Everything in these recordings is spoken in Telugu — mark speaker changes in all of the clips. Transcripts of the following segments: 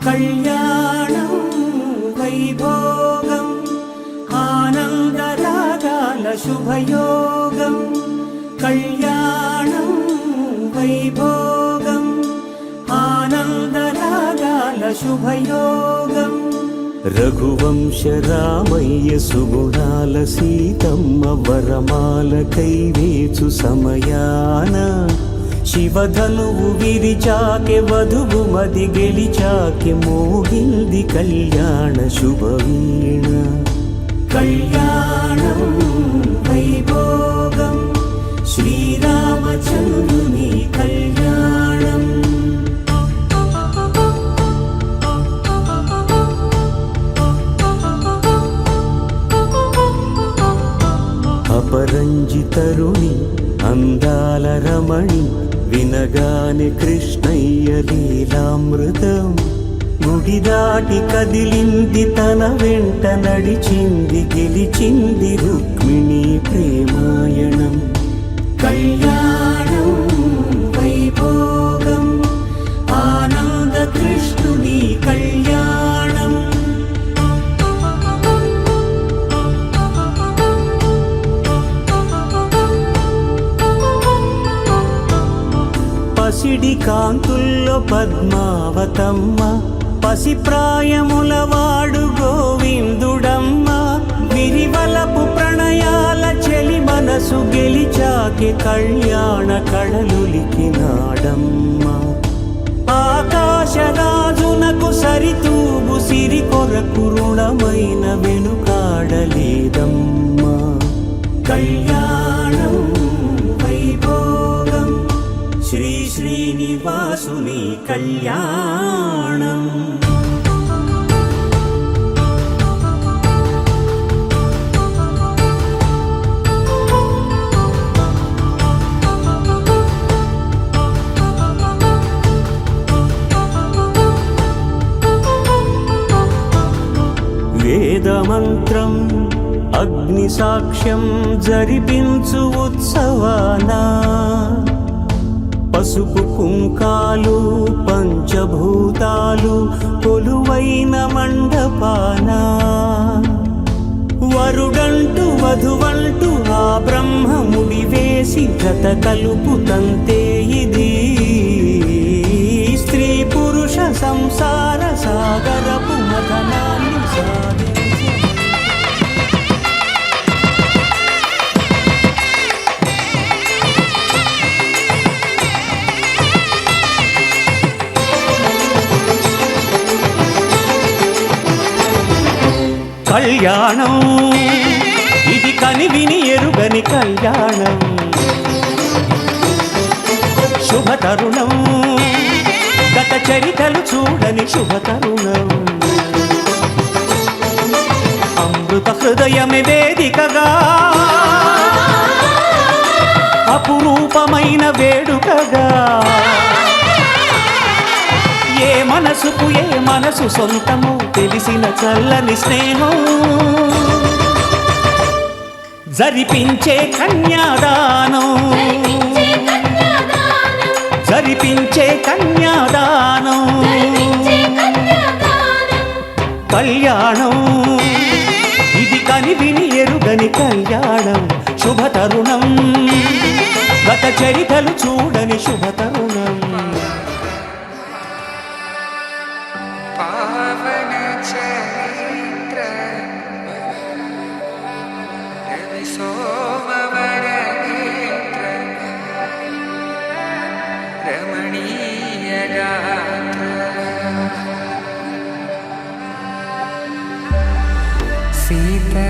Speaker 1: కళ్యాణం వైభోగం ఆనందరాగాల శుభయోగం కళ్యాణం వైభోగం ఆనందరాగాల శుభయోగం రఘువంశ రామయ్య సుగుణాల సీతమ్మ వరమాల కైవేచు సమయాన శివధనువు విరిచాకె వధువు మది గెలిచాకె మోగింది కళ్యాణ శుభవీణ కళ్యాణం వైభోగం శ్రీరామచంద్రుని కళ్యాణం అపరంజి తరుణి అందాల రమణి వినగానే కృష్ణయ్య లీలామృతం గుడి దాటి కదిలింది తన వెంట నడిచింది గెలిచింది రుక్మిణి ప్రేమాయణం కళ్యాణం వైభోగం ఆనంద కృష్ణుని కళ్యాణం పసిడి కాంతుల్లో పద్మావతమ్మ పసిప్రాయముల వాడు గోవిందుడమ్మ విరివలపు ప్రణయాల చెలి మనసు గెలిచాకె కళ్యాణ కళలులికినాడమ్మ ఆకాశరాజునకు సరితూగు సిరి కొరకు రుణమైన వెనుకాడలేదమ్మా కళ్యాణం వైభోగం శ్రీ శ్రీనివాసుని కళ్యాణం వేదమంత్రం అగ్ని సాక్ష్యం జరిపించు ఉత్సవానా పసుపు కుంకాలు పంచభూతాలు కొలువైన మండపాన వరుడంటూ వధువంటూ ఆ బ్రహ్మముడి వేసి జత కలుపుతంతే ఇది స్త్రీ పురుష సంసార సాగరపు మదనాన్ని సాగించే కళ్యాణం ఇది కనివిని ఎరుగని కళ్యాణం శుభతరుణం గత చరితలు చూడని శుభతరుణం అమృత హృదయమే వేదికగా అపురూపమైన వేడుకగా ఏ మనసుకు ఏ మనసు సొంతము తెలిసిన చల్లని స్నేహం జరిపించే కన్యాదానం జరిపించే కన్యాదానం కళ్యాణం ఇది కనివిని ఎరుగని కళ్యాణం శుభతరుణం గత చరితలు చూడని శుభతరుణం
Speaker 2: पावन चैत्र रवि सोमवर नेत्र रमणीय गात्र सीता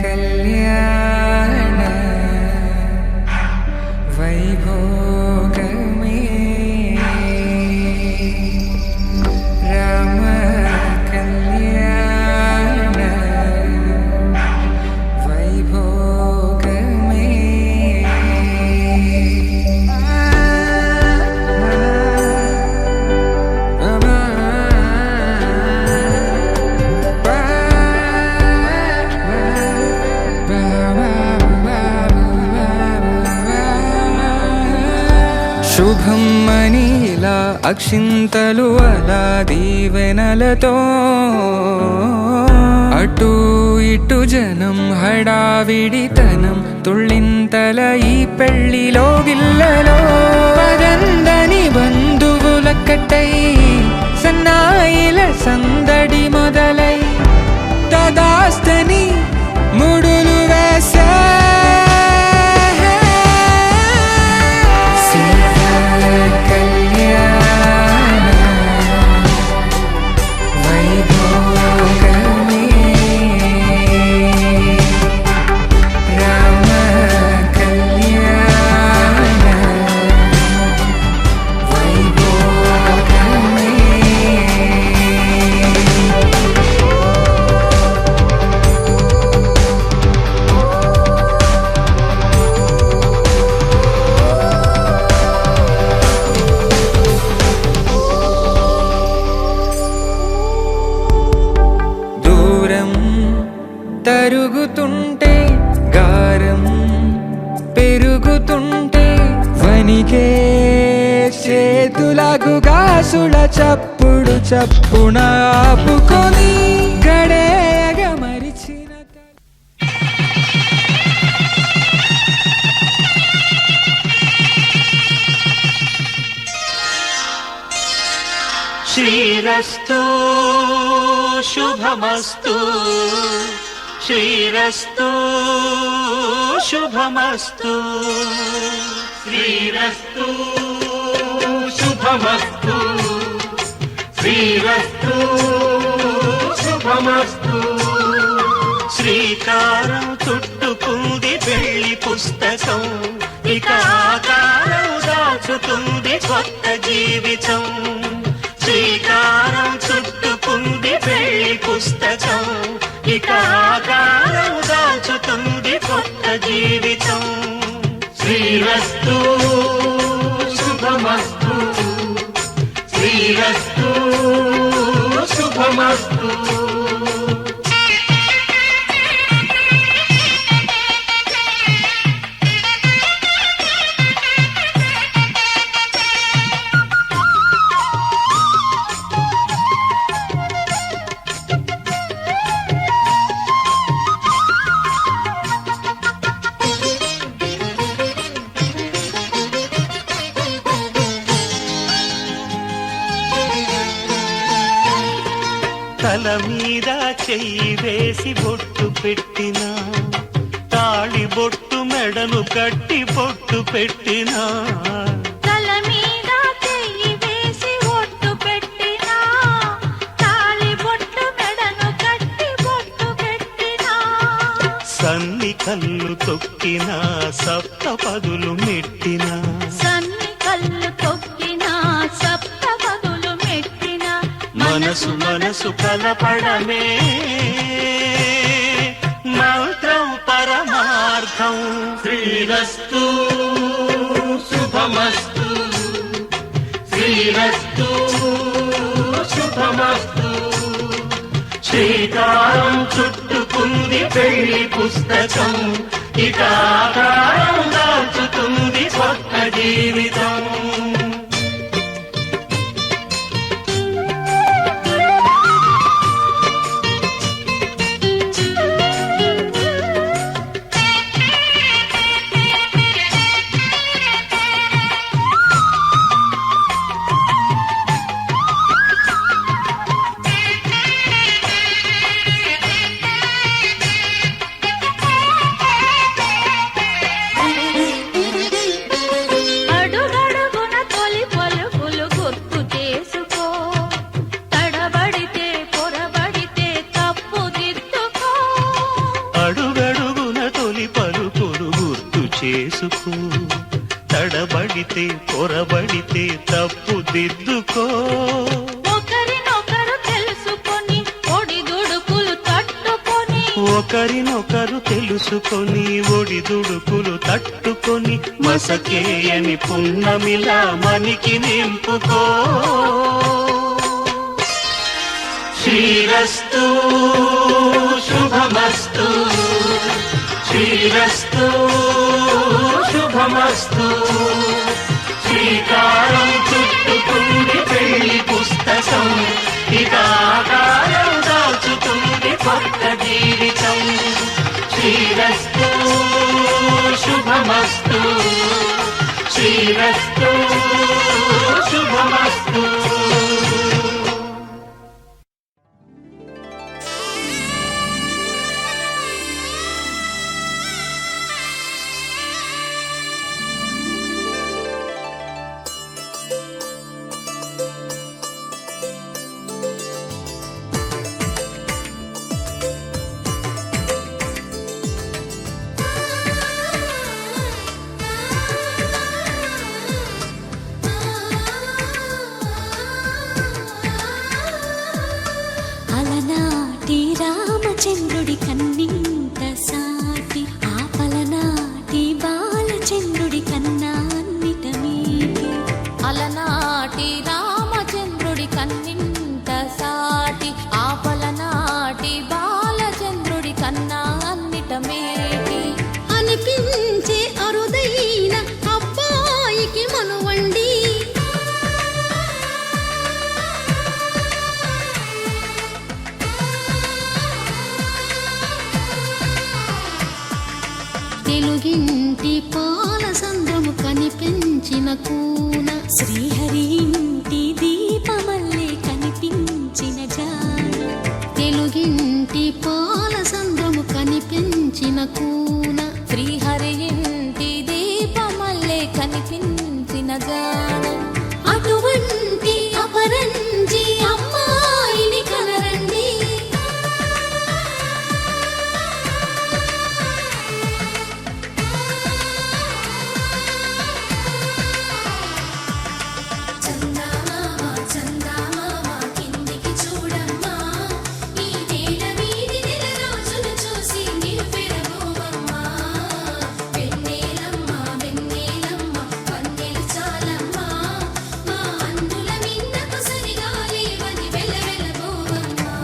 Speaker 2: कल्याण वैभोग శుభం అని ఇలా అక్షింతలు అలా దీవెనలతో అటు ఇటు జనం హడావిడితనం తుళ్ళింతల ఈ పెళ్లిలో గిల్లలో పదందని బంధువుల కట్టై సన్నాయిల సందడి మొదలై తదాస్తని ముడులు వేసా తరుగుతుంటే గారం పెరుగుతుంటే వనికే చేతులకు గాసుల చప్పుడు చప్పున ఆపుకొని గడేగ మరిచిన
Speaker 1: శ్రీరస్తు శుభమస్తు శ్రీరస్తు శుభమస్తు శ్రీరస్తు శుభమస్తు శ్రీరస్తు శుభమస్తు శ్రీకారం చుట్టుకుంది పెళ్లి పుస్తకం ఇక ఆకారం దాచుతుంది కొత్త జీవితం శ్రీకారం చుట్టుకుంది పెళ్లి పుస్తకం ఇక ఆకారం దాచుతుంది కొత్త జీవితం శ్రీరస్తు శుభమస్తు శ్రీరస్తు శుభమస్తు తల మీద చెయ్యి వేసి బొట్టు పెట్టినా తాళి బొట్టు మెడను కట్టి బొట్టు పెట్టినా
Speaker 3: తల మీద చెయ్యి వేసి బొట్టు పెట్టినా తాళి బొట్టు మెడను కట్టి బొట్టు పెట్టినా
Speaker 1: సన్ని కళ్ళు తొక్కినా సప్త పదులు మెట్టినా
Speaker 3: సన్ని కళ్ళు తొక్కినా సప్త పదులు మెట్టినా
Speaker 1: మనసు మనసు కలపడమే మంత్రం పరమార్థం శ్రీరస్తు శుభమస్తు శ్రీరస్తు శుభమస్తు శ్రీకారం చుట్టుకుంది పెళ్లి పుస్తకం ఇక ఆకారం దాచుతుంది కొత్త జీవితం చేసుకో తడబడితే పొరబడితే తప్పు దిద్దుకో
Speaker 3: ఒకరినొకరు తెలుసుకొని ఒడిదుడుకులు తట్టుకొని
Speaker 1: ఒకరినొకరు తెలుసుకొని ఒడిదుడుకులు తట్టుకొని మసకేయని పున్నమిలా మనికి నింపుకో శ్రీరస్తు శుభమస్తు శ్రీరస్తు శుభమస్తు శ్రీకా
Speaker 4: జీవితం శ్రీరస్తు శుభమస్తు శ్రీరస్తు శుభమస్తు.
Speaker 5: అలనాటి రామచంద్రుడి కన్నింత సాటి ఆపలనాటి బాలచంద్రుడి కన్నా అన్నిట మీటి.
Speaker 3: అలనాటి రామచంద్రుడి కన్నింత సాటి ఆపలనాటి బాలచంద్రుడి కన్నా అన్నిట మేటి.
Speaker 5: అనిపించే అరుదైన అబ్బాయికి మనువండి తెలుగింటి పాలసంద్రము కనిపించిన కూన శ్రీహరి ఇంటి దీపమల్లే కనిపించిన జాన. తెలుగింటి పాలసంద్రము కనిపించిన కూన
Speaker 3: శ్రీహరి ఇంటి దీపమల్లే కనిపించిన జాడ.
Speaker 5: అటువంటి అపరంజి అమ్మాయిని కనరండి. చందమామ చందమామ కిందికి చూడమ్మా, ఈ నేల వీధి నెల రోజులు చూసి నివ్వెరబోవమ్మా. వెన్నెలమ్మ వెన్నెలమ్మ వన్నెలు చాలమ్మా, మా అందుల మిన్నకు సరిగా లేవని వెలవెలబోవమ్మా.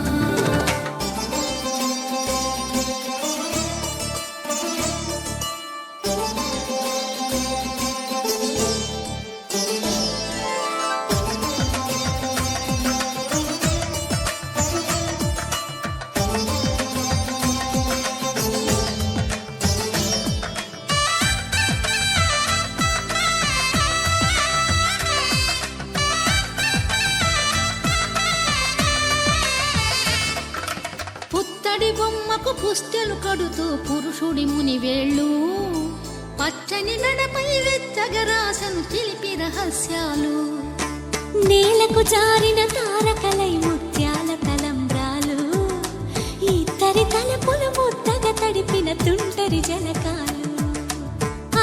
Speaker 5: పుత్తడి బొమ్మకు పుస్తెలు కడుతూ పురుషుడి ముని వేళ్ళు, పచ్చని నడపై వెచ్చగరాసను చిలిపి రహస్యాలు. నేలకు జారిన తారకలై ముత్యాల తలంబ్రాలు, ఇద్దరి తలపులు ముద్దగా తడిపిన తుంటరి జలకాలు.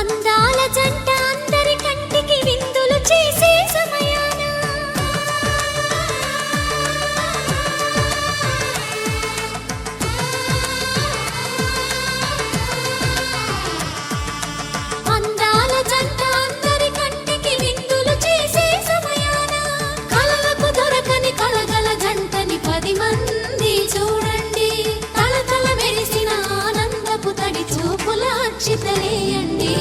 Speaker 5: అందాల జంట అందరి కంటికి విందులు చేసే సమయాన అందాల జంట అందరి కంటికి విందులు చేసే సమయాన కలలకు దొరకని కలగల జంటని 10 మంది చూడండి. తలతల మెరిసిన ఆనందపు తడి చూపుల అక్షితలేయండి.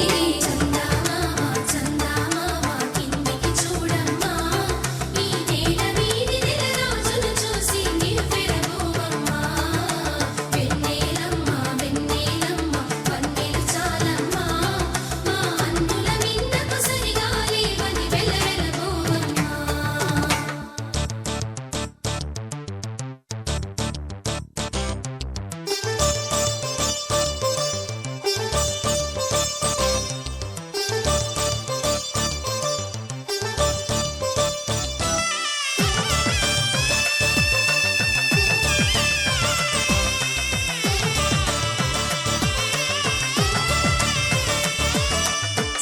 Speaker 5: చందమామ చందమామ కిందికి చూడమ్మా, ఈ నేల వీధి నెల రోజులు చూసి నివ్వెరబోవమ్మా. వెన్నెలమ్మ వెన్నెలమ్మ వన్నెలు చాలమ్మా, మా అందుల మిన్నకు సరిగా లేవని వెలవెలబోవమ్మా.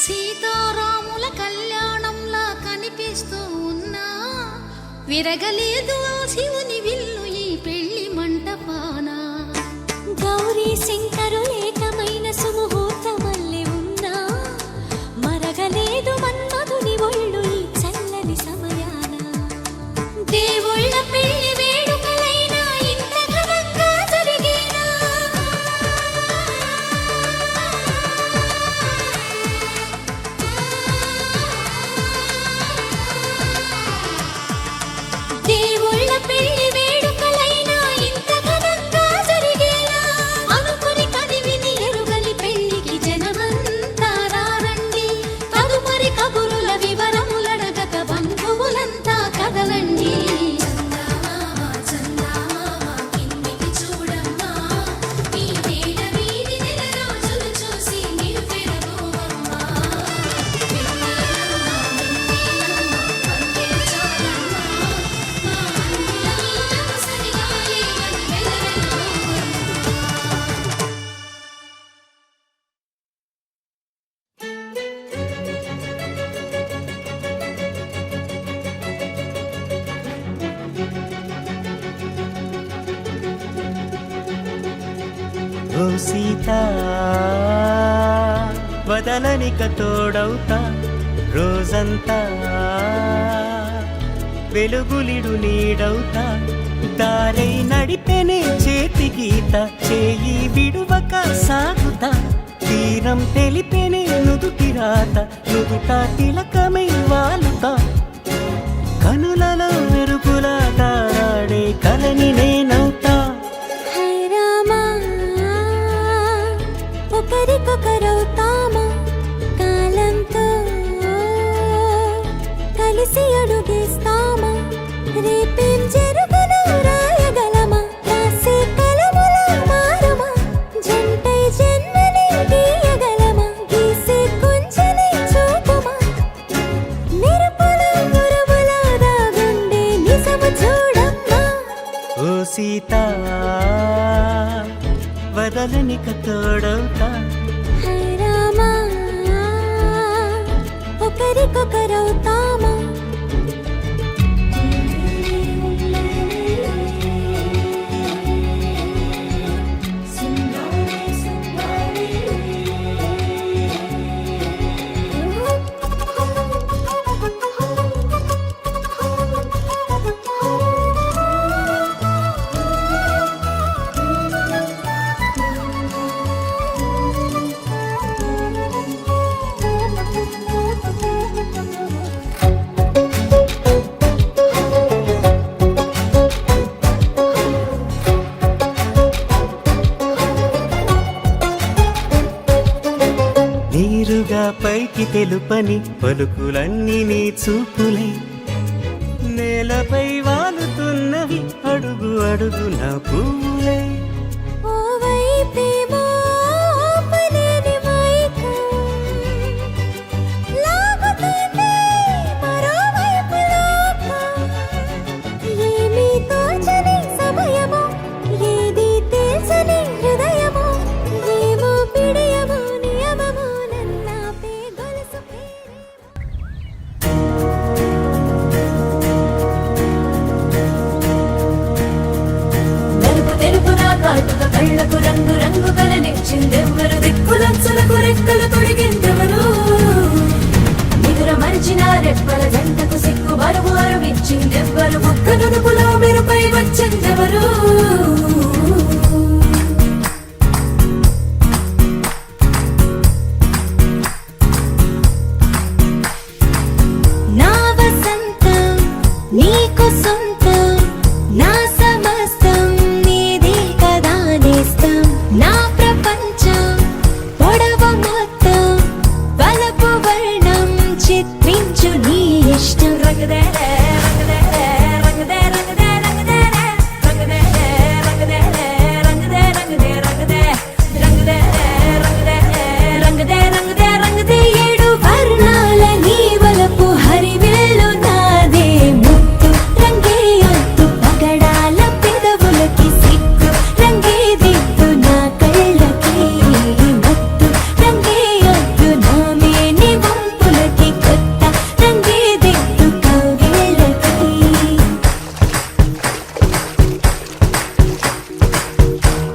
Speaker 5: సీతారాముల కళ్యాణంలా కనిపిస్తూ ఉన్నా, విరగలేదు ఆ శివుని విల్లు ఈ పెళ్లి మంటపాన. గౌరీ శంకరు ఏకమైన సుముహూర్తమల్లె ఉన్నా, మరగలేదు మన్మధుని ఒళ్ళు ఈ చల్లని సమయాన. దేవుళ్ళ పెళ్లి వేడుకలైనా ఇంత ఘనంగా జరిగేనా? దేవుళ్ళ పెళ్లి వేడుక
Speaker 1: ఓ సీత వదలనిక తోడవుతా రోజంతా వెలుగులిడు నీడవుతా దారై నడిపెనే చేతి గీత చేయి విడువక సాగుతా తీరం తెలిపెనే నుదుటి రాత నుదుట తిలకమై వాలుతా కనులలో మెరుపులా తారాడే కలని నేనవుతా
Speaker 3: హై రామా ఒకరికొకరవుతామా కాలంతో కలిసి అడుగేస్తామా రేపేం జరుగునో రాయగలమా రాసే కలముల మారమా జంటై జన్మని గీయగలమా గీసే కొంచెని చూపుమా మెరుపుల మురుముల దాగుండే నిజము చూడమ్మా
Speaker 1: ఓ సీత వదలనిక తోడవుతా
Speaker 3: హై రామా ఒకరికొకరవుతామా
Speaker 1: నీరుగా పైకి తెలుపని పలుకులన్నీ నీ చూపులై నేలపై వాలుతున్నవి అడుగు అడుగు నా పూలై
Speaker 3: ఓ వైపేమో ఆపలేని మైకం లాగుతుంది మరోవైపు లోకం ఏమీ తోచని సమయమో ఏది తెలుసని హృదయమో ఏమో పిడియమో నియమమో నన్నాపే గొలుసు
Speaker 6: నలుపు తెలుపున కాటుక కళ్ళకు రంగు రంగు కలనిచ్చిందెవ్వరు దిక్కులంచులకు రెక్కలు తొడిగిందెవరు నిదుర మరిచిన రెప్పల జంటకు సిగ్గు బరువు అరువిచ్చిందెవ్వరు ముక్క నునుపులో మెరుపై వచ్చిందెవరు
Speaker 3: నా వసంతం నీకు సొంతం నా సమస్తం నీది కదా నేస్తం నా ప్రపంచం పొడవు మొత్తం వలపు వర్ణం చిత్రించు నీ ఇష్టం
Speaker 6: రంగదే రంగదే రంగదే రంగదే రంగదే రంగదే రంగదే రంగదే రంగదే రంగదే రంగదే రంగదే రంగదే రంగదే ఏడు వర్ణాల నీ వలపు హరివేలు నాదే ముత్తు రంగే అద్దు పగడాల పెదవులకి సిగ్గు రంగే దిద్దు నా కళ్ళకి మత్తు రంగే అద్దు నా మేని వంపులకి కొత్త రంగే దిద్దు కౌగిళ్ళకి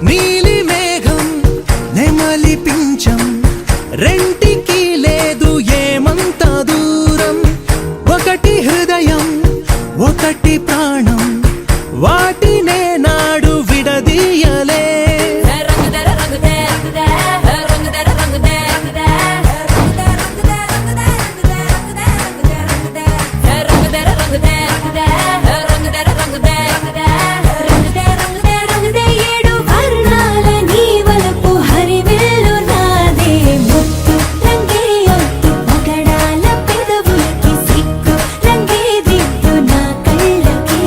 Speaker 2: నీలి మేఘం నెమలి పించం రెంటికి లేదు ఏమంత దూరం ఒకటి హృదయం ఒకటి ప్రాణం వాటినే నాడు విడదీయలే
Speaker 6: రంగదర రంగదే రంగదే రంగదర రంగదే రంగదే రంగదే రంగదే రంగదే రంగదే రంగదే రంగదే రంగదర రంగదే రంగదే రంగదే రంగదే ఏడు వర్ణాల నీ వలపు హరివేలు నాదే ముత్తు రంగే అద్దు పగడాల పెదవులకి సిగ్గు రంగే దిద్దు నా కళ్ళకి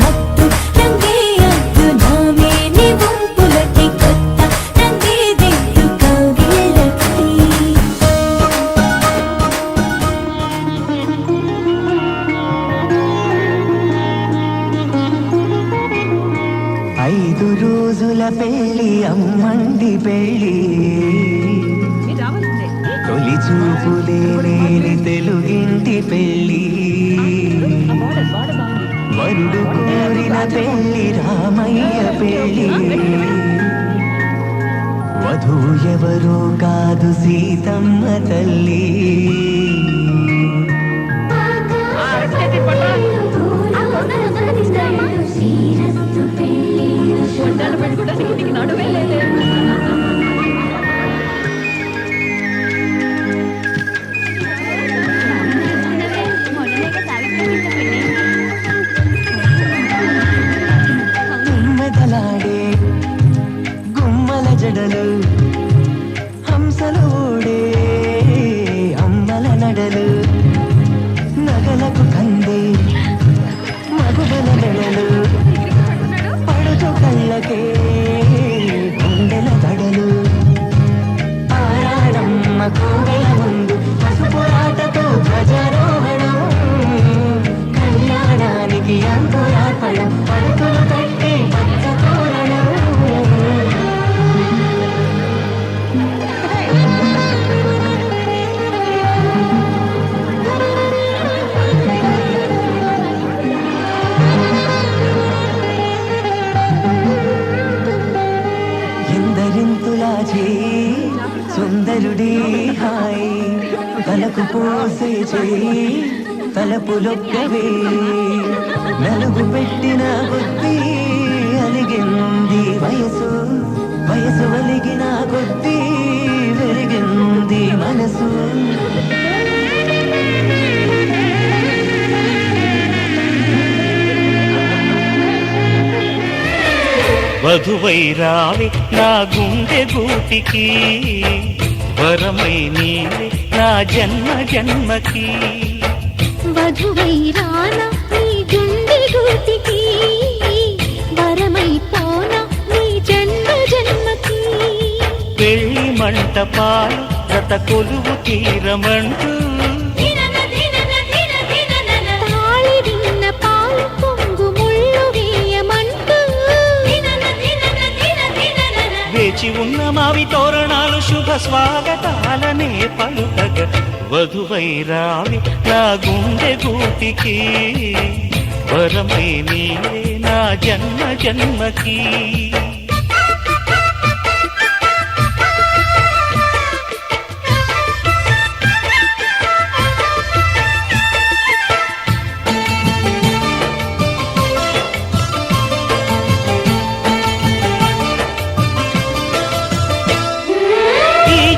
Speaker 6: మత్తు రంగే అద్దు నా మేని వంపులకి కొత్త రంగే దిద్దు కౌగిళ్ళకి
Speaker 1: ఐదు రోజుల పెళ్ళి అమ్మండి పెళ్ళి తొలి చూపులే లేని తెలుగింటి పెళ్ళి వరుడు కోరిన పెళ్ళి రామయ్య పెళ్ళి
Speaker 7: కాదు సీతమ్మ తల్లి. మెదలాడే గుమ్మల జడలు హంసలు ఓడే అమ్మల నడలు నగలకు కందే మగువల మెడలు పడుచు కళ్ళకే గుండెల దడలు ఆరాడమ్మ కోవెల ముందు పసుపురాటతో ధ్వజారోహణం కళ్యాణానికి అంకురార్పణం పడుతులు కట్టే పచ్చ తోరణం. ఎందరింతులా చేయి సుందరుడే హాయ్ తలకు పోసే చేయి తలపులొక్కవే నలుగు పెట్టిన కొద్దీ అలిగింది వయసు వయసు వలిగిన కొద్దీ వెలిగింది మనసు.
Speaker 1: వధువై రావి నా గుండె గూటికి వరమై నీవే నా జన్మ జన్మకి.
Speaker 3: వధువై రానా నీ గుండె గూటికి వరమై పోనా నీ జన్మ జన్మకి.
Speaker 1: పెళ్లి మంటపాలు గత కొలువు తీరమంటూ
Speaker 3: తాళి విన్న పాలు పొంగు ముళ్ళు వేయమంటూ
Speaker 1: వేచి ఉన్న మావి తోరణాలు శుభ స్వాగతాలనే పలుకగ. వధువై రావి నా గుండె గూటికి వరమై నీవే నా జన్మ జన్మకి.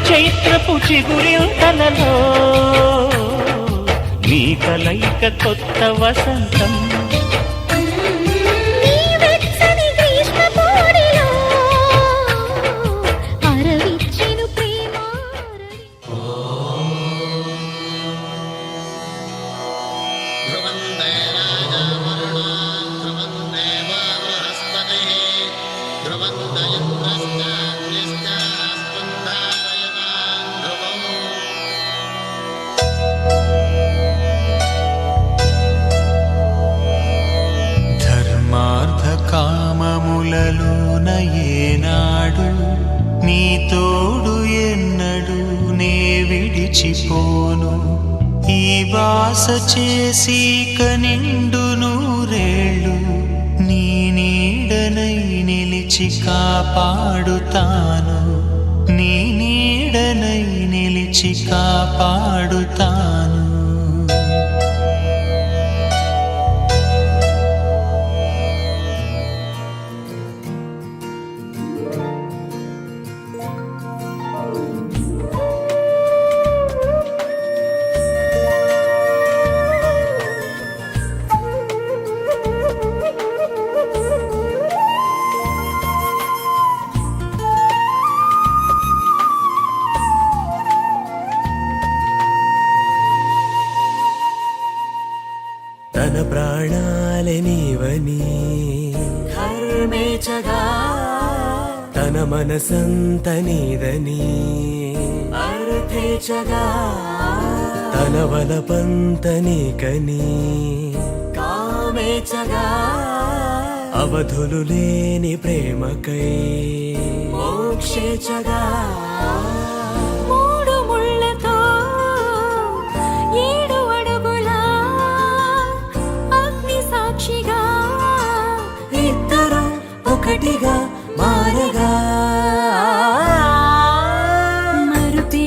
Speaker 1: చైత్రపు చిగురింతలలో నీ కలయిక కొత్త వసంతం.
Speaker 3: నీ వెచ్చని గ్రీష్మ పోడిలో అరవిచ్చెను ప్రేమ
Speaker 2: ధర్మార్థ కామములలోన ఏనాడు నీ తోడు ఎన్నడు నే విడిచిపోను. ఈ వాస చేసి కనిండు నూరేళ్ళు నీ నీడనై నిలిచి కాపాడుతాను. నీ నీడనై నిలిచి కాపాడుతాను. తన ప్రాణాలే నీవని హర్మేచగా తన మనసంత నీదని అర్థేచగా తన వలపంత నీకని కామేచగా అవధులు లేని ప్రేమకై మోక్షేచగా.
Speaker 3: మూడు ముళ్ళతో 7 అడుగుల అగ్ని సాక్షిగా
Speaker 2: ఇద్దరు ఒకటిగా మారగా
Speaker 3: మరుపే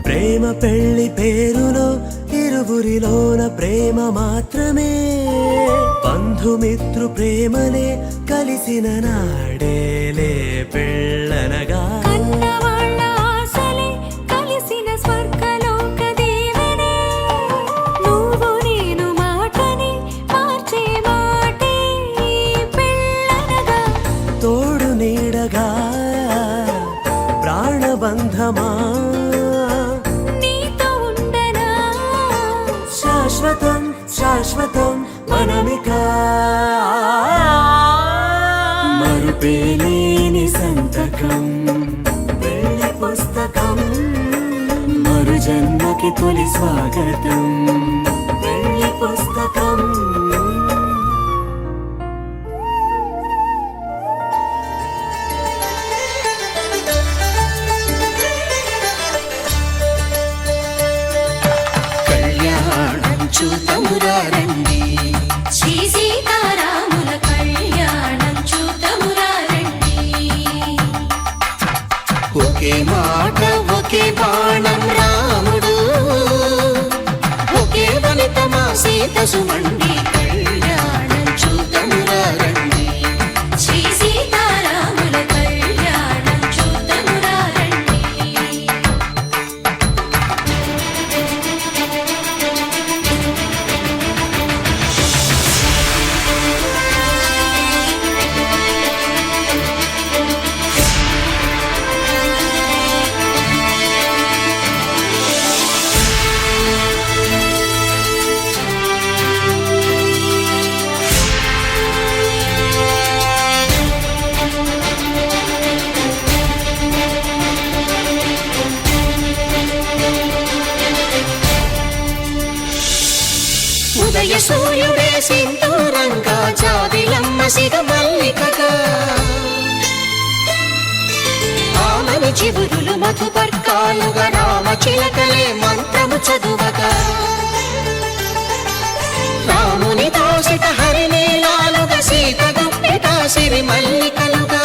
Speaker 2: ప్రేమ పెళ్లి పేరులో ఇరువురిలోన ప్రేమ మాత్రమే బంధుమిత్రు ప్రేమలే కలిసిన నాడేలే పెళ్ళనగా
Speaker 3: కన్నవాళ్ళ ఆశలే కలిసిన స్వర్గలోక దీవెనే నువ్వు నేను మాటని మార్చే మాటే పెళ్ళనగా
Speaker 2: తోడు నీడగా ప్రాణబంధమా
Speaker 3: నీతో ఉండనా
Speaker 2: శాశ్వతం శాశ్వతం మనమిక మరుపేలేని సంతకం పెళ్లి పుస్తకం మరు జన్మకి తొలి స్వాగతం పెళ్లి పుస్తకం
Speaker 1: కళ్యాణం చూతమురా రండి
Speaker 5: శ్రీ సీతారాముల కళ్యాణం చూతమురా రండి.
Speaker 1: ఒకే మాట ఒకే బాణం రాముడు ఒకే వనిత మా సీత సుమండి కళ్యాణం చూతమురా రండి
Speaker 5: శ్రీ సీతారాముల కళ్యాణం చూతమురా రండి.
Speaker 1: ఉదయ సూర్యుడే సింధూరంగా జాబిలమ్మ సిగ మల్లికగా ఆమని చిగురులు మధుపర్కాలుగా రామ చిలకలే మంత్రము చదువగా రాముని దోసిట హరినీలాలుగా సీత గుప్పిట సిరి మల్లికలుగా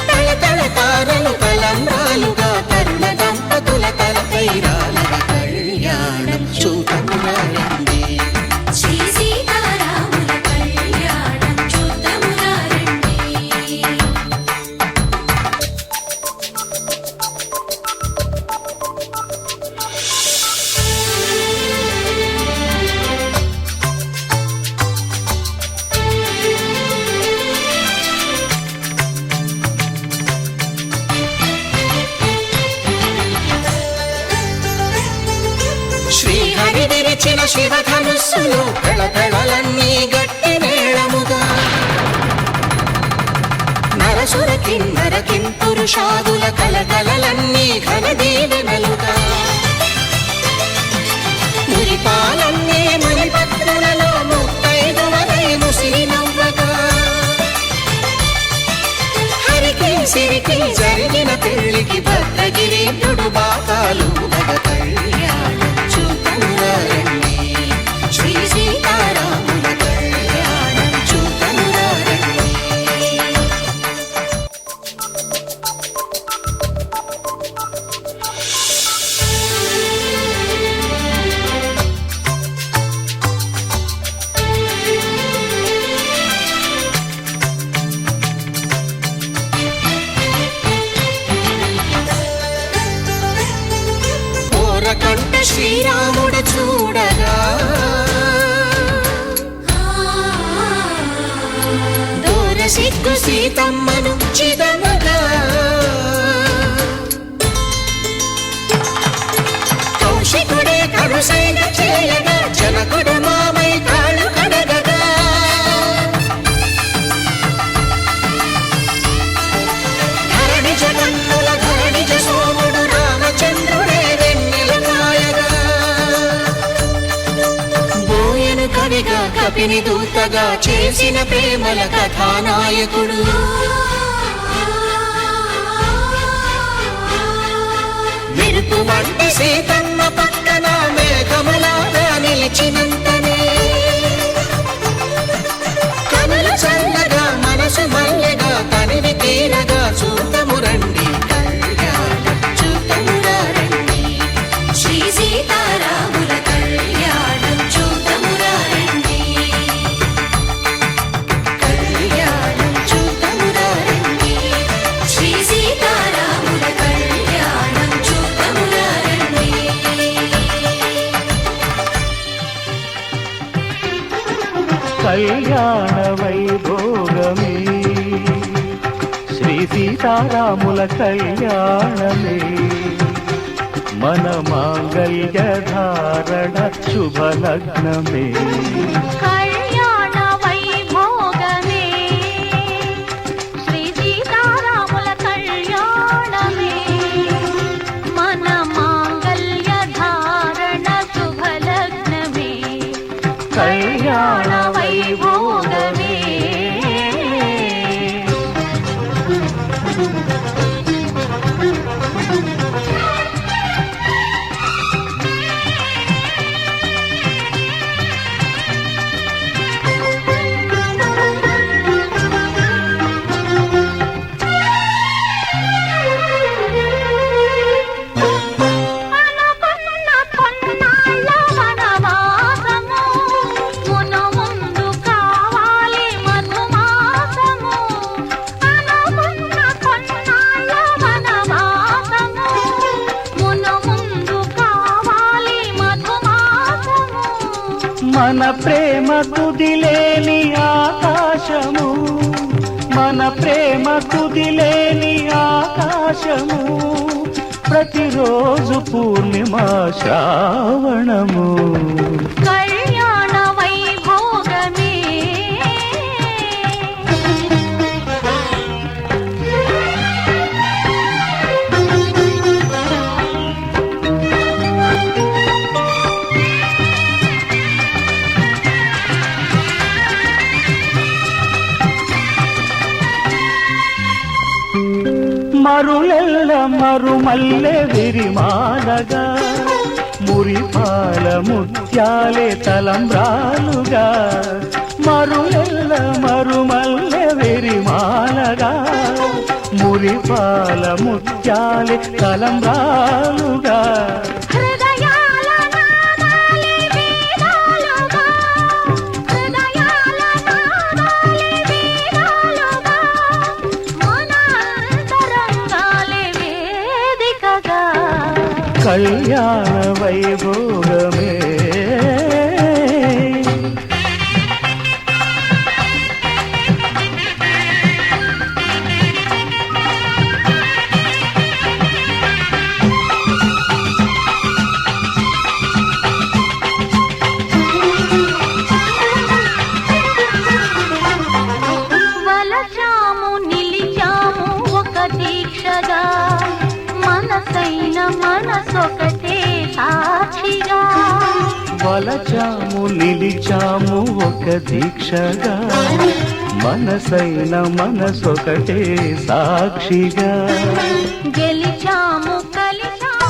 Speaker 1: తళతళ తారలు తలంబ్రాలుగా తరుణ దంపతుల తలపైరాలుగా కళ్యాణం చూతమురా రండి
Speaker 5: శ్రీ సీతారాముల కళ్యాణం చూతమురా రండి.
Speaker 1: శ్రీహరి విరిచిన శివధనుస్సులు కళకళలన్నీ గట్టి మేళముగా నరసుర కిన్నర కింపురుషాదుల కలకలలన్నీ ఘన దీవెనలుగా మురిపాలన్నీ మణిపత్రులలో ముత్తైదువలై ముసిరి నవ్వగా హరికి సిరికి జరిగిన పెళ్లికి భద్రగిరీంద్రుడు బాకాలు కళ్యాణం చూతమురా రండి శ్రీ సీతారాముల కళ్యాణం చూతమురా రండి. ఓరకంట శ్రీరాముడు చూడగా దూర సిగ్గు సీతమ్మను చిదమగా కౌశికుడే కరుసైన చేయగా జనకుడు మామై కాళ్ళు కడగగా ధరణి జగన్నుల ధరణిజ సోముడు రామచంద్రుడే వెన్నెల కాయగా బోయను కవిగా కపిని దూతగా చేసిన ప్రేమల కథానాయకుడు మెరుపు వంటి సీతమ్మ పక్కన మేఘములాగా నిలిచినంతనే కనులు చల్లగా మనసు మల్లెగా తనివి తీరగా చూతము రండి కళ్యాణం చూత సీతారాముల కళ్యాణమే మన మాంగళ్య ధారణ శుభలగ్నమే
Speaker 3: కళ్యాణ వైభోగమే శ్రీ సీతారాముల కళ్యాణమే మన మాంగళ్య ధారణ శుభలగ్నమే కళ్యాణ వైభోగమే అనుకున్న కొన్నాళ్ళ వనవాసము మును ముందు కావాలి మధుమాసము అనుకున్న కొన్నాళ్ళ వనవాసము మును ముందు కావాలి మధుమాసము
Speaker 1: మన ప్రేమ కుదిలేని ఆకాశము మన ప్రేమ కుదిలేని ఆకాశము ప్రతిరోజు పూర్ణిమ శ్రావణము
Speaker 3: కళ్యాణ వైభోగమే
Speaker 1: మరులెల్ల మరుమల్లె విరిమాలగా మురిపాల ముత్యాలే తలంబ్రాలుగా మరులెల్ల మరుమల్లె విరిమాలగా మురిపాల ముత్యాలే తలంబ్రాలుగా
Speaker 3: హృదయాల నాదాలి వేదాలుగా హృదయాల నాదాలి వేదాలుగా మన అంతరంగాలే వేదికగా
Speaker 1: కళ్యాణ వైభోగమే
Speaker 3: వలచాము నిలిచాము ఒక దీక్షగా మనసైన మనసొకటే సాక్షిగా
Speaker 1: వలచాము నిలిచాము ఒక దీక్షగా మనసైన మనసొకటే సాక్షిగా
Speaker 3: గెలిచాము కలిచాము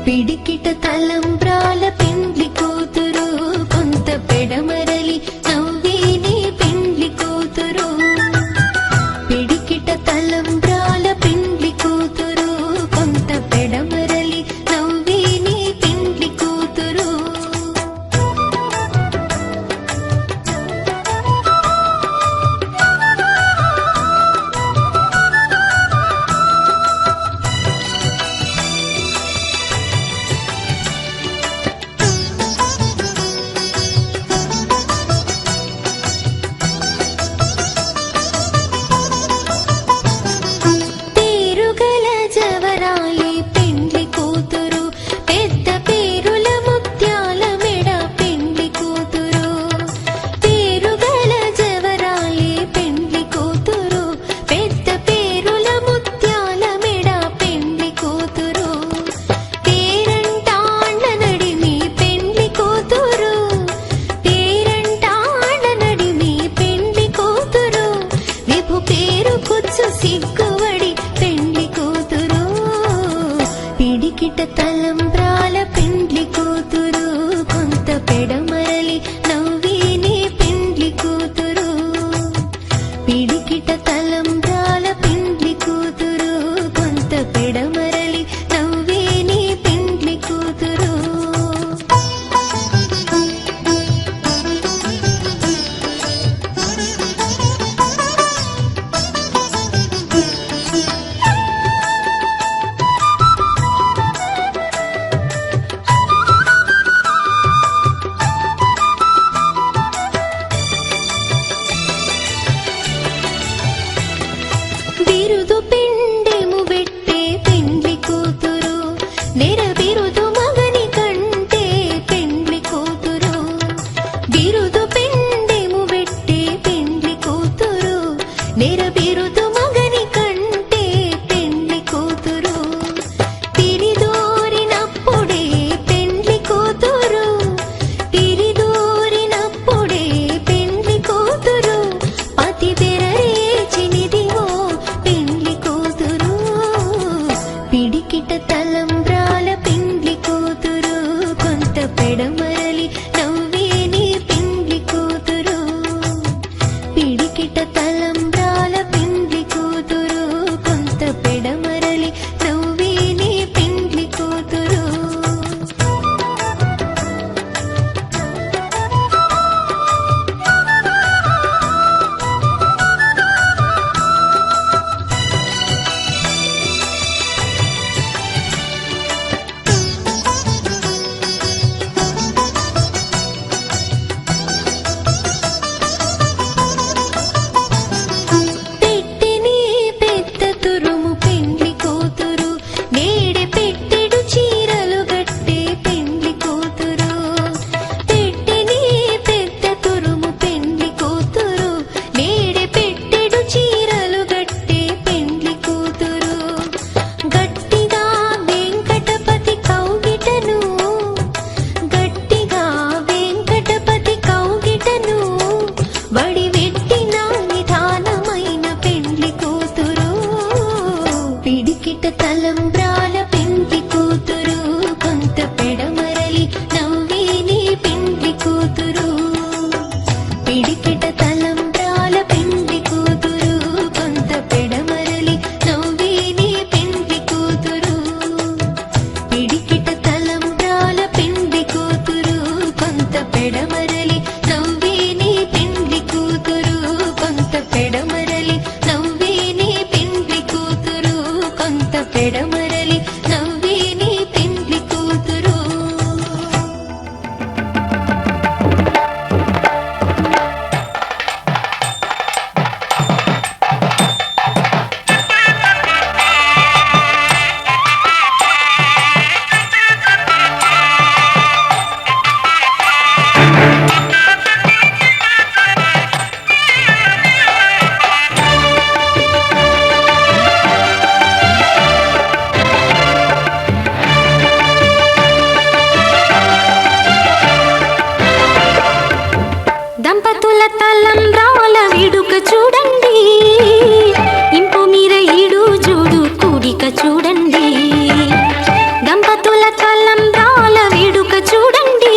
Speaker 5: పిడికిట తలంబ్రాల పెండ్లి కూతురు కొంత పెడమరలి నవ్విని పెండ్లి కూతురు పిడికిట తలంబ్రాల పెండ్లి కూతురు కొంత పెడమరలి నవ్విని పెండ్లి కూతురు
Speaker 3: దంపతుల తలంబ్రాల వేడుక చూడండి, ఇంపు మీర ఈడు జోడు కూడిక చూడండి. దంపతుల తలంబ్రాల వేడుక చూడండి,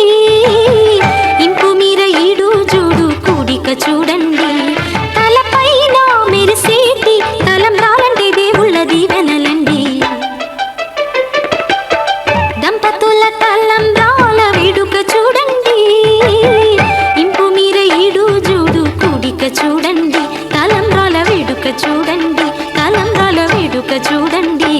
Speaker 3: ఇంపు మీర ఈడు జోడు కూడిక చూడండి. తలపైన మెరిసేటి తలంబ్రాలంటే దేవుళ్ళ దీవెనలండి. దంపతుల తలంబ్రాల వేడుక చూడండి, ఇంపు మీర ఈడు జోడు కూడిక చూడండి. తలంబ్రాల వేడుక చూడండి, తలంబ్రాల వేడుక చూడండి.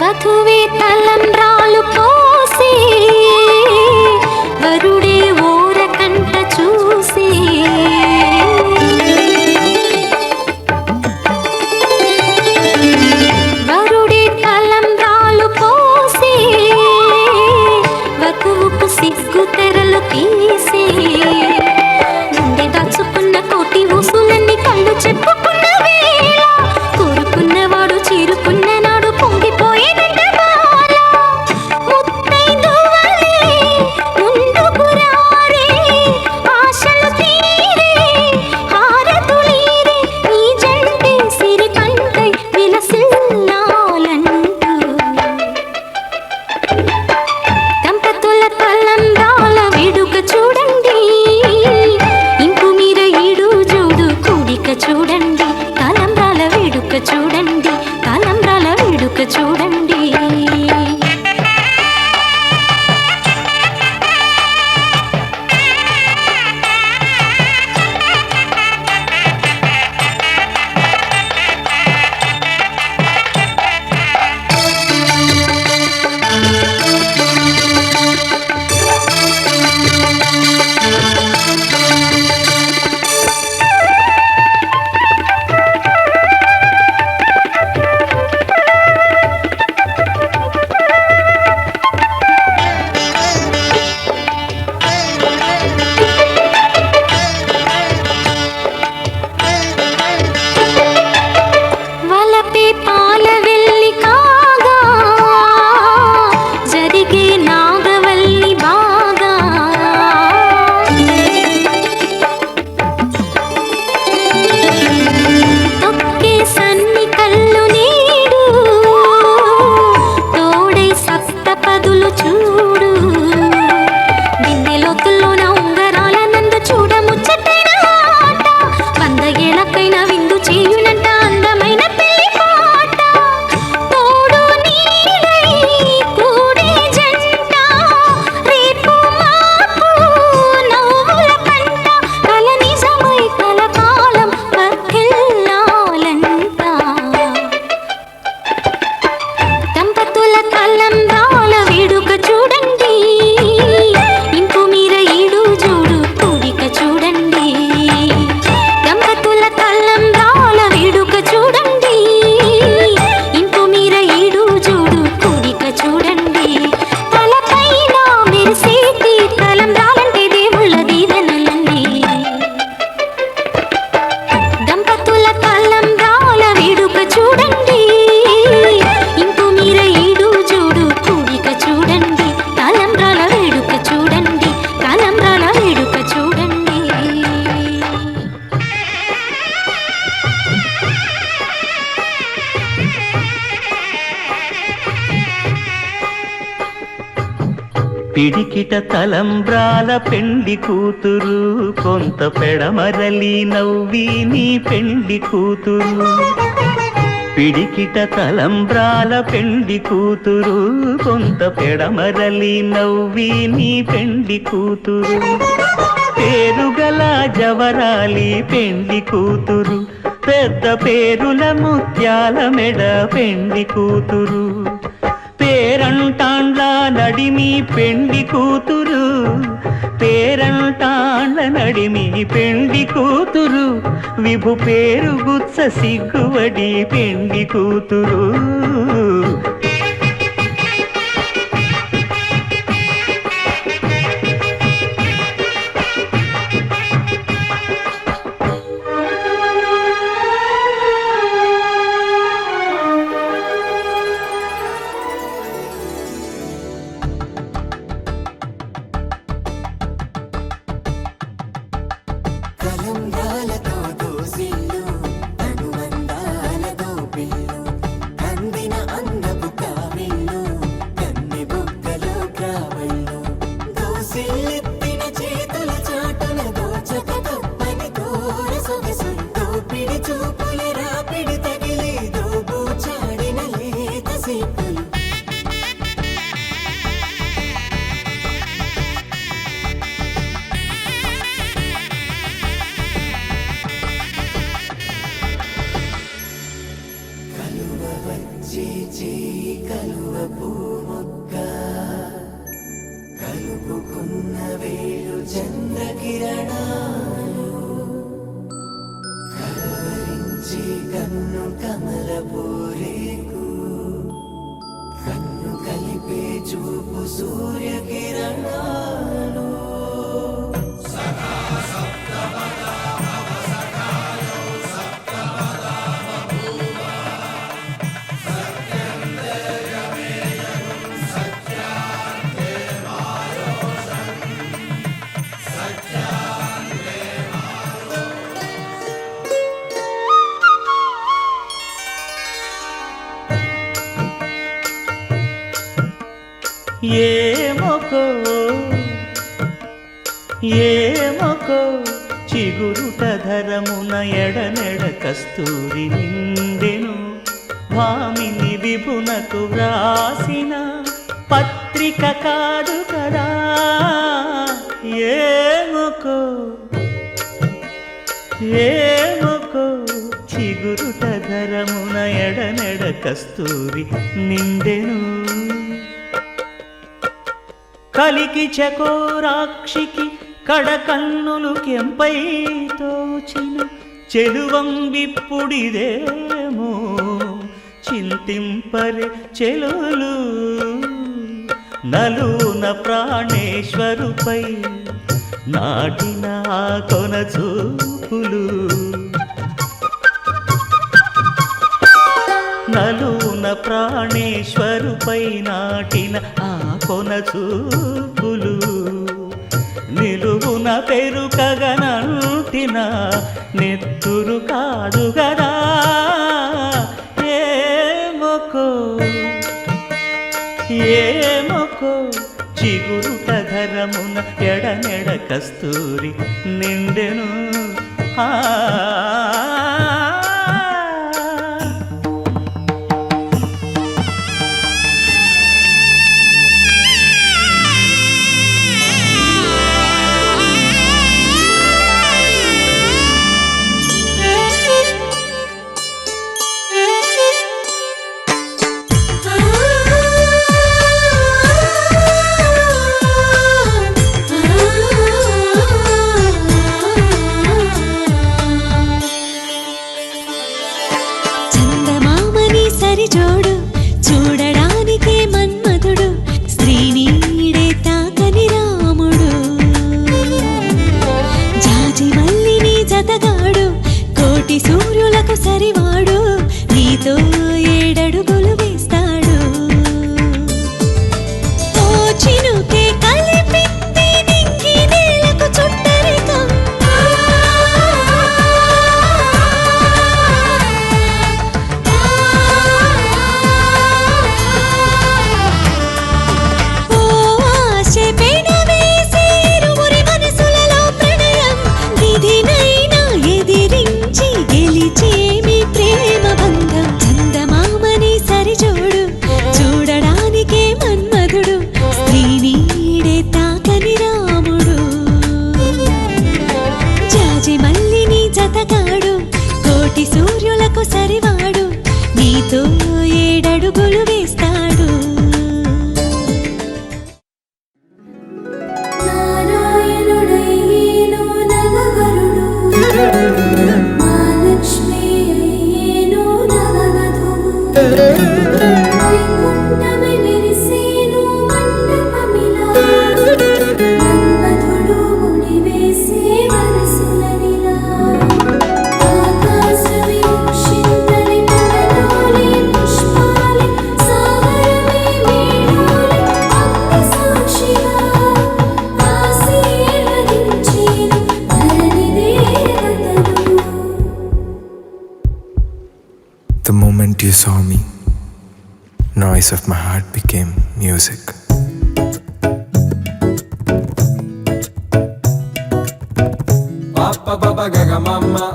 Speaker 3: వధువే తలంబ్రాలు పోసి, వరుడే ఓరకంట చూసి. వరుడే తలంబ్రాలు పోసి, వధువుకు సిగ్గు తెరలు తీసి. గుండె దాచుకున్న కోటి ఊసులన్నీ కళ్ళు చెప్పుకున్న వేళ, కోరుకున్నవాడు చేరుకున్న నాడు పొంగిపోయేదంట బాల. ముత్తైదువలే ముందుకు రారే, ఆశలు తీరే హారతులీరే, ఈ జంటే సిరి పంటై విలసిల్లాలంటూ. దంపతుల తలంబ్రాల వేడుక చూడండి, ఇంపు మీర ఈడు జోడు కూడిక చూడండి. తలంబ్రాల వేడుక చూడండి, తలంబ్రాల వేడుక చూడండి. వలపే పాల వెల్లి కాగా, జరిగే నాగవల్లి బాగా. తొక్కే సన్ని కళ్ళు నీడు, తోడై సప్తపదులు చూడు. బిందెలోతుల్లోన ఉంగరాల నందు చూడ ముచ్చటైన ఆట, 100 ఏళ్ళకైనా విందు చేయునంట అందమైన పెళ్లి పాట. తోడు నీడై కూడే జంట, రేపు మాపు నవ్వుల పంట, కల నిజమై కలకాలం వర్ధిల్లాలంట. దంపతుల తలంబ్రాల వేడుక చూడండి, ఇంపు మీర ఈడు జోడు కూడిక చూడండి. దంపతుల తలంబ్రాల వేడుక చూడండి, ఇంపు మీర ఈడు జోడు కూడిక చూడండి. తలపైన మెరిసేటి తలంబ్రాలంటే దేవుళ్ళ దీవెనలండి. దంపతుల తలంబ్రాల వేడుక చూడండి, ఇంపు మీర ఈడు జోడు కూడిక చూడండి. తలంబ్రాల వేడుక చూడండి, తలంబ్రాల వేడుక చూడండి.
Speaker 1: పిడికిట తలంబ్రాల పెండి కూతురు, కొంత పెడమరలి నవ్వి నీ పెండి కూతురు. పిడికిట తలంబ్రాల పెండి కూతురు, కొంత పెడమరలి నవ్వి నీ పెండి కూతురు. పేరుగల జవరాలి పెండి కూతురు, పెద్ద పేరుల ముత్యాల మెడ పెండి కూతురు, పేరంటాండ్ల నడిమి పెండి కూతురు, పేరంటాండ్ల నడిమి పెండి కూతురు, విభు పేరు గుత్స సిగ్గువడి పెండి కూతురు.
Speaker 2: కలంబ్రాలతో దోసిళ్ళు అనుబంధాలతో పిల్లు కందిన అందపు కావిళ్ళు కన్నె బుగ్గలో గ్రావళ్ళు దోసిళ్ళెత్తిన చేతుల చాటున దోచక తప్పని దూర సొగసులు దోపిడి చూపుల రాపిడి తగిలి దోబూచాడిన లేత సీపులు కలువ పూముక్క కలుపుకున్న వేళు చంద్రకిరణాలు కలవరించి కన్ను కమల పూరేకు కన్ను కలిపే చూపు సూర్యకిరణాలు
Speaker 1: ఏమొకో చిగురుట ధరమున ఎడనెడ కస్తూరి నిండెను, భామిని విభునకు వ్రాసిన పత్రిక కాదు కదా. ఏమొకో చిగురుట ధరమున ఎడనెడ కస్తూరి నిండెను, కలికి చకోరాక్షికి కడకన్నులు కెంపై తోచిన చెలువం విప్పుడిదేమో చింతింపరే చెలులు. నలున ప్రాణేశ్వరుపై నాటిన ఆ కొన చూపులు, నలున ప్రాణేశ్వరుపై నాటిన ఆ కొన చూపులు, నిలువున పెరుకగనంటిన నెత్తురు కాదు గదా. ఏమొకో చిగురుట ధరమున ఎడనెడ కస్తూరి నిండెను.
Speaker 3: జోడు చూడడానికే మన్మధుడు, స్త్రీనీడే తాకని రాముడు, జాజి మల్లిని జతగాడు, కోటి సూర్యులకు సరివాడు, నీతో ఏడడుగులు వేస్తాడు. ఓ చినుకే కలిపితే నింగి నేలకు చుట్టరికం, కోటి సూర్యులకు సరివాడు నీతో 7 అడుగులు వేస్తాడు.
Speaker 6: నారాయణుడయ్యేను నవవరుడు, మహాలక్ష్మి అయ్యేను నవవధువు. వైకుంఠమై మెరిసేను మండపమిలా, మన్మథుడు ముడివేసే మనసులనిలా. ఆకాశమే క్షింతని కలలోలే పుష్పాలే, సాగరమే మేడోలే అగ్ని సాక్షిగా ఆశీర్వదించేను ధరణి దేవతలు.
Speaker 8: The moment you saw me, noise of my heart became music.
Speaker 9: Papa papa gaga mama,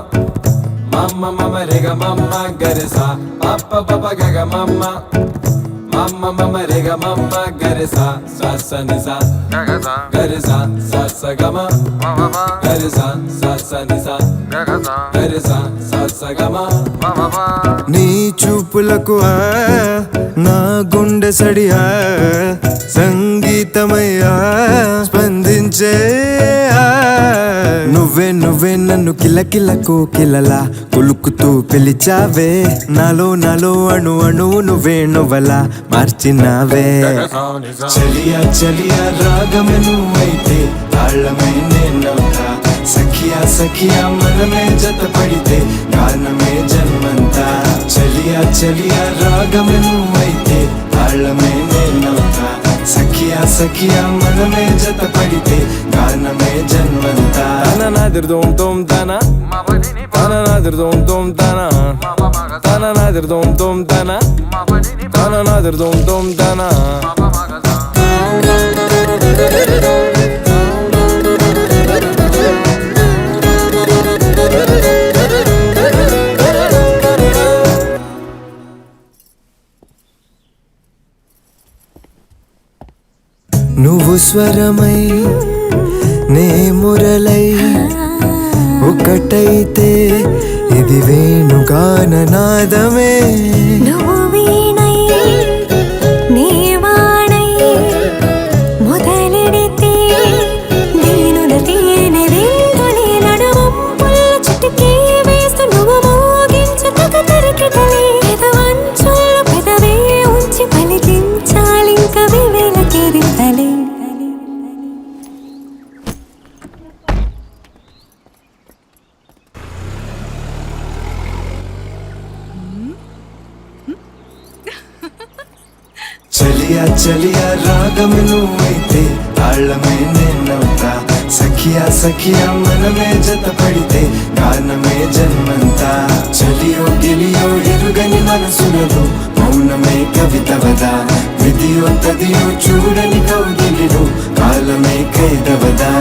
Speaker 9: mama mama rega mama garesa. Papa papa gaga mama, mama mama rega mama garesa. Sa sa ni sa garesa, sa sa gama garesa, sa sa ni sa garesa, sa sa gama.
Speaker 8: నీ చూపులకు నా గుండె సడియా సంగీతమయ్యా స్పందించే నువ్వే నువ్వే నన్ను కిలకిల కోకిలలా కులుకుతూ పిలిచావే నాలో నాలో అణు అణు నువ్వే నువ్వలా మార్చినావే చలియా చలియా రాగమే నువ్వైతే తాళమే నేనవుతా సఖియా సఖియా మనమే జత పడితే గానమే జన్మంతా చలియా చలియా రాగమే నువ్వైతే తాళమే నేనవుతా సఖియా సఖియా మనమే జత పడితే గానమే జన్మంతా
Speaker 9: Tananadir dum dum tana, tananadir dum dum tana, tananadir dum dum tana, tananadir dum dum tana.
Speaker 8: నువ్వు స్వరమై నే మురళై ఒకటైతే ఇది వేణుగాన నాదమే
Speaker 3: నువ్వు వీణై నీ వాణై మొదలెడితే నేను తేనె విందుని నడువంపుల చిటికే వేస్తూ నువ్వు మోగించు తగ తరికిటలే పెదవంచుల్లో పెదవే ఉంచి పలికించాలింక వివేల కేరింతలే.
Speaker 8: చలియా చలియా రాగమే నువ్వైతే తాళమే నేనవుతా సఖియా సఖియా మనమే జత పడితే గానమే జన్మంతా చలియో గిలియో ఎరుగని మనసులలో మౌనమే కవితవదా విధియో తదియో చూడని కౌగిలిలో కాలమే ఖైదవదా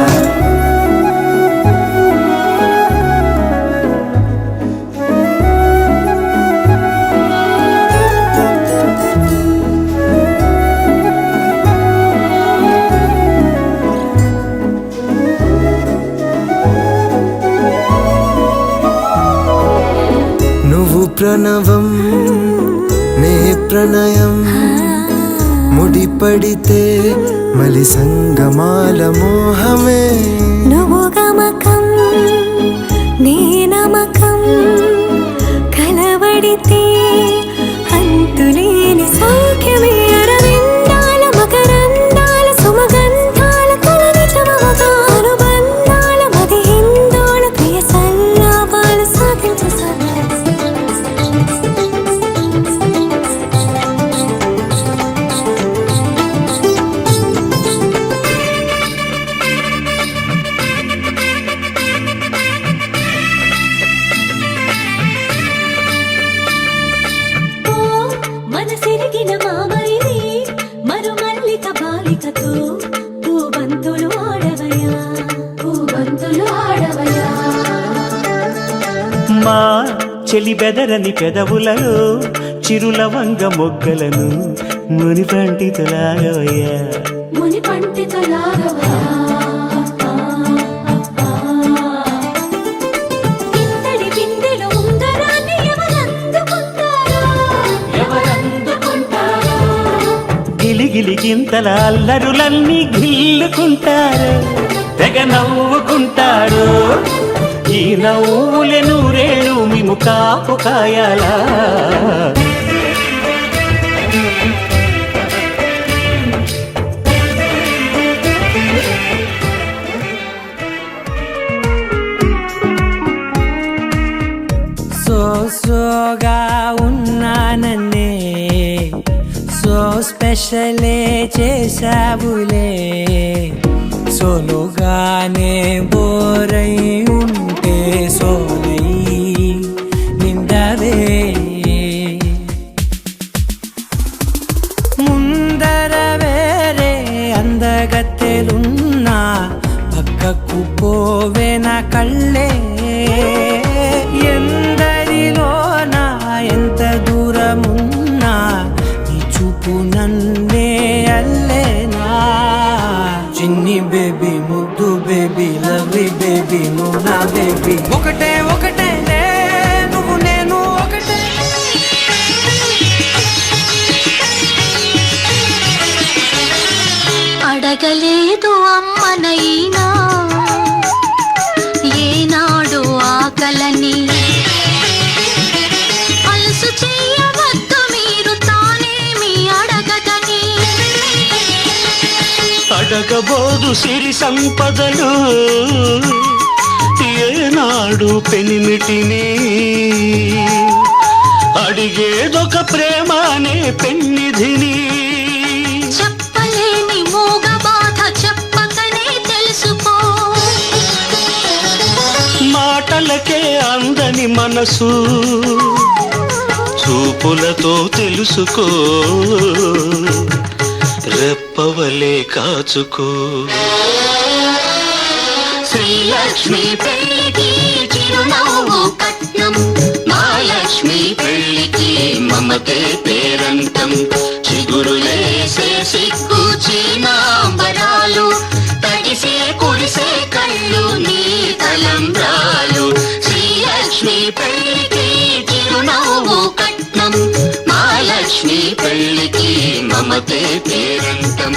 Speaker 8: నువ్వు ప్రణవం నే ప్రణయం ముడిపడితే మలి సంగమాల మోహమే
Speaker 3: నువ్వు గమకం నీ నమకం కలవడితే అంతులేని సౌఖ్యమే అరవిందాల మకరందాల సుమగంధాల కల నిజమవగా అనుబంధాల మది హిందోళ ప్రియ సల్లాపాలు సాగించు మనసిరిగిన మామరిది మరు మల్లిక బాలికతో పూబంతులు ఆడవయా పూబంతులు ఆడవయా.
Speaker 1: మా చెలి బెదరని పెదవులలో చిరులవంగ మొగ్గలను మునిపంటితలాగవయ్యా
Speaker 6: ముని పండితులాగవా. ఇంతడి బిందెలు ఉంగరాలు
Speaker 1: గిలిగింతల అల్లరులన్నీ గిల్లుకుంటారు, తెగ నవ్వుకుంటారు. ఈ నవ్వులే నూరేళ్ళు మిము కాపు కాయాలా.
Speaker 10: సోగా ఉన్నానన్నే సో స్పెషలే చేసావులే. సోలుగానే బోరై ఉంటే సోలై నిండవే. ముందర వేరే అందగత్తెలున్నా పక్కకు పోవే నా కళ్ళే. ఎందరిలోనా ఎంత దూరమున్నా నీ చూపు నన్నే అల్లేనా. చిన్ని బేబీ ముద్దు బేబీ లవ్లీ బేబీ నువ్వు నా బేబీ. ఒకటే ఒకటే నువ్వు నేను ఒకటే.
Speaker 3: అడగలేదు అమ్మనైనా ఏనాడు ఆకలని. అలసు చేయవద్దు మీరు తానేమి అడగదని.
Speaker 1: అడగబోదు సిరి సంపదలు ఏనాడు పెనిమిటిని. అడిగేదొక ప్రేమనే పెన్నిధిని.
Speaker 3: చెప్పలేని మూగ బాధ చెప్పకనే తెలుసుకో.
Speaker 1: మాటలకే అందని మనసు చూపులతో తెలుసుకో. రెప్పవలే కాచుకో.
Speaker 3: శ్రీలక్ష్మి పెళ్లికి చిరునవ్వు కట్నం. మహాలక్ష్మి పెళ్లికి మమతే పేరంతం. చిగురులేసే సిగ్గు చీనాంబరాలు తడిసే కురిసే కళ్ళు నీ తలంబ్రాలు. శ్రీలక్ష్మి పెళ్లికి చిరునవ్వు కట్నం. మహాలక్ష్మి పెళ్లికి మమతే పేరంతం.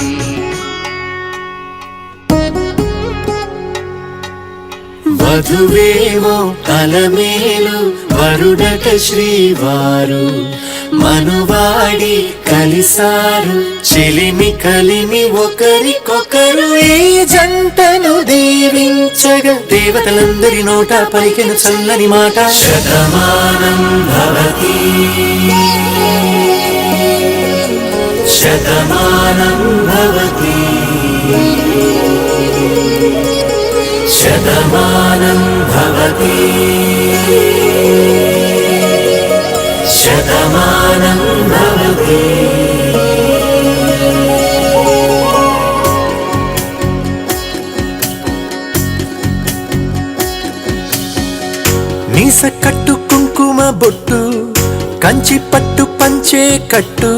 Speaker 2: వధువేమో కలమేలు వరుడట శ్రీవారు. మనువాడి కలిసారు చెలిమి కలిమి ఒకరికొకరు. ఈ జంటను దీవించగా దేవతలందరి నోట పలికిన చల్లని మాట. శతమానం భవతి శతమానం భవతి శతమానం భవతి శతమానం భవతి. మీస కట్టు కుంకుమ బొట్టు కంచి పట్టు పంచే కట్టు.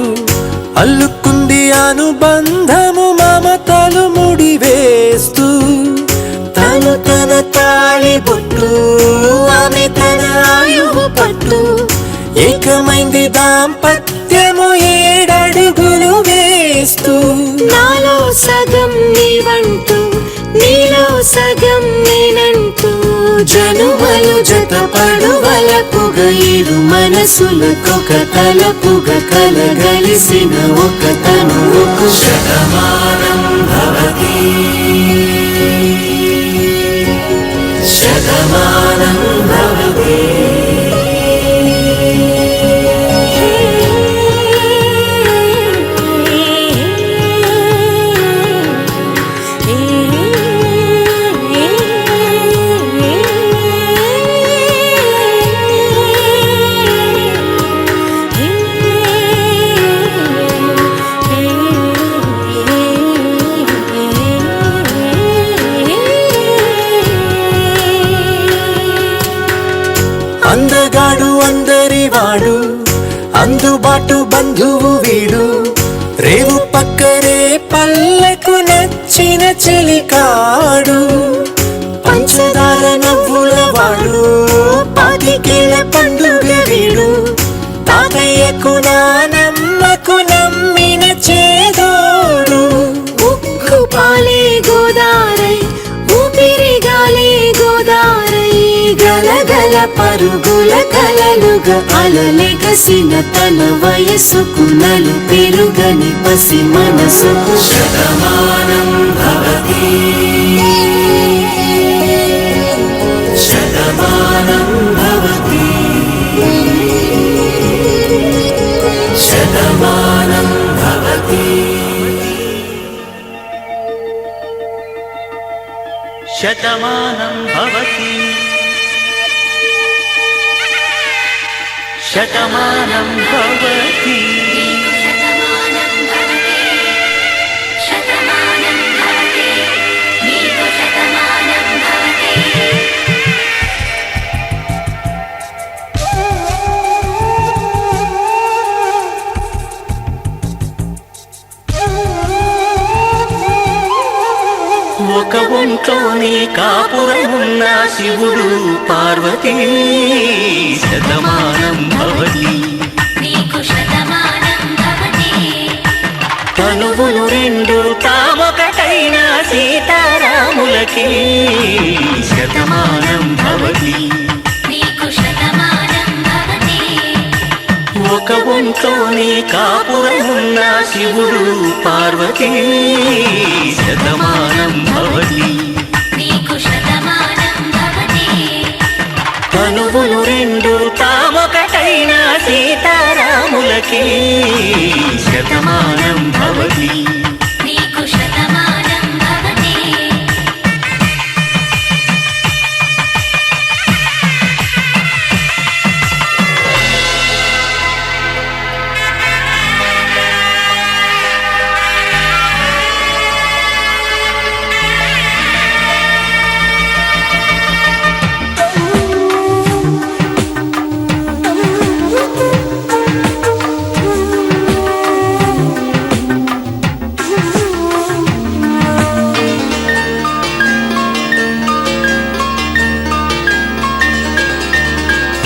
Speaker 2: అల్లుకుంది అనుబంధము మమతలు ముడివేస్తూ. తను తన తాళి బొట్టు ఆమె తన ఆయువు పట్టు. ఏకమైంది దాంపత్యము 7 అడుగులు వేస్తూ.
Speaker 3: నాలో సగం నీవంటూ నీలో సగం నేనంటూ.
Speaker 2: జనుమలు జతపడువలపుగ ఇరు మనసులకొక తలపుగ కలగలిసిన ఒక తనువుకు. శతమానం భవతి శతమానం భవతి. అందగాడు అందరివాడు అందుబాటు బంధువు వీడు. రేవు పక్కరే పల్లెకు నచ్చిన చెలికాడు. పంచదార నవ్వుల వాడు పాతికేళ్ల పండుగ వీడు. తాతయ్యకు నానమ్మకు నమ్మిన చేదోడు. గలగల పరుగుల కలలుగా అలలెగసిన తన వయసుకు నలు పెరుగని పసి మనసుకు శతమానం భవతి శతమానం భవతి శతమానం భవతి
Speaker 1: శతమానం భవతి శతమానం భవతి
Speaker 3: శతమానం భవతి శతమానం భవతి నీకు శతమానం భవతి
Speaker 1: ఒక ఒంట్లోనే కాపురమున్న శివుడు పార్వతీ శతమానం భవతి
Speaker 3: నీకు శతమానం భవతి
Speaker 1: తనువులు రెండు తామొకటైన సీతారాములకి శతమానం భవతి
Speaker 3: నీకు శతమానం భవతి
Speaker 1: ఒక ఒంట్లోనే కాపురమున్న శివుడు పార్వతీ శతమానం భవతి
Speaker 3: నీకు శతమానం భవతి
Speaker 1: తనువులు రెండు తామొకటైన సీతారాములకి శతమానం భవతి
Speaker 3: నీకు శతమానం భవతి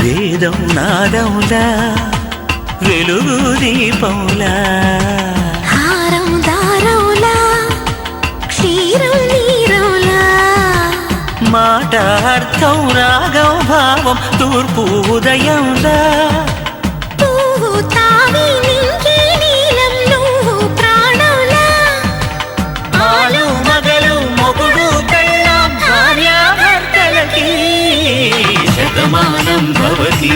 Speaker 1: వేదం నాదములా వెలుగు దీపములా
Speaker 5: హారం దారౌలా క్షీరం నీరౌలా
Speaker 1: మాట అర్థం రాగం భావం తూర్పు ఉదయంలా
Speaker 5: పువ్వు తావి నింగి నీలం నువ్వు ప్రాణంలా
Speaker 1: ఆలు మగలు మొగుడు కళ్ళ భార్యాభర్తలకి శతమానం భవతి